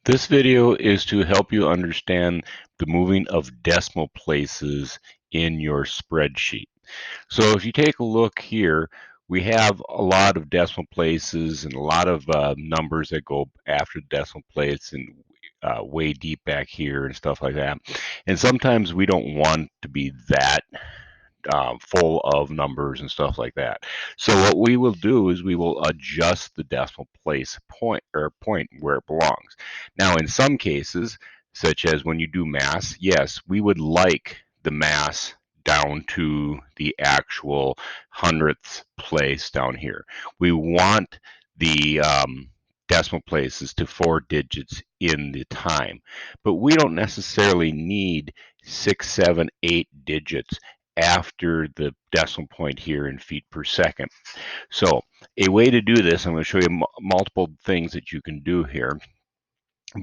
This video is to help you understand the moving of decimal places in your spreadsheet. So if you take a look here, we have a lot of decimal places and a lot of numbers that go after decimal places and way deep back here and stuff like that. And sometimes we don't want to be that full of numbers and stuff like that. So what we will do is we will adjust the decimal place point where it belongs. Now, in some cases, such as when you do mass, yes, we would like the mass down to the actual hundredths place down here. We want the decimal places to 4 digits in the time, but we don't necessarily need 6, 7, 8 digits after the decimal point here in feet per second. So a way to do this, I'm going to show you multiple things that you can do here,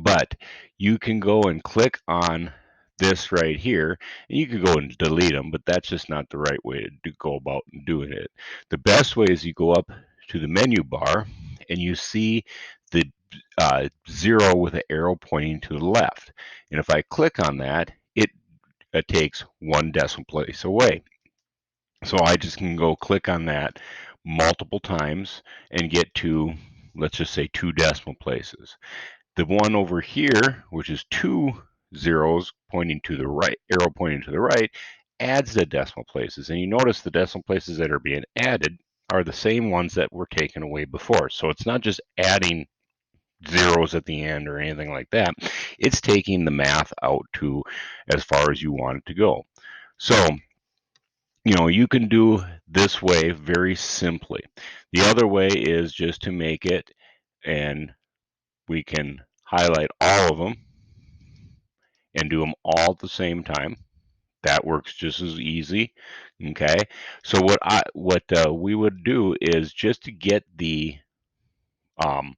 but you can go and click on this right here, and you can go and delete them, but that's just not the right way to go about doing it. The best way is you go up to the menu bar and you see the 0 with an arrow pointing to the left. And if I click on that, it takes 1 decimal place away. So I just can go click on that multiple times and get to, let's just say, 2 decimal places. The one over here, which is 2 zeros pointing to the right, arrow pointing to the right, adds the decimal places. And you notice the decimal places that are being added are the same ones that were taken away before. So it's not just adding zeros at the end or anything like that. It's taking the math out to as far as you want it to go. So you can do this way very simply. The other way is just to make it, and we can highlight all of them and do them all at the same time. That works just as easy. Okay, so what we would do is just to get the um,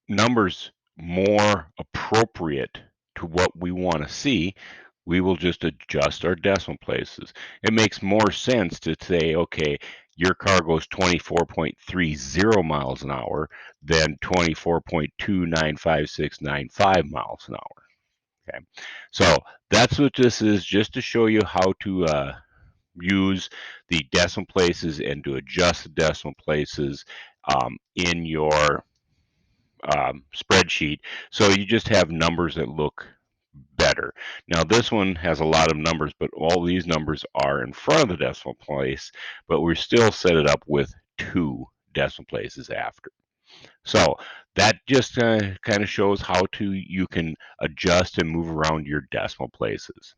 numbers more appropriate to what we want to see, we will just adjust our decimal places. It makes more sense to say, okay, your car goes 24.30 miles an hour than 24.295695 miles an hour. Okay, so that's what this is, just to show you how to use the decimal places and to adjust the decimal places in your spreadsheet, so you just have numbers that look better. Now this one has a lot of numbers, but all these numbers are in front of the decimal place, but we still set it up with 2 decimal places after. So that just kind of shows how you can adjust and move around your decimal places.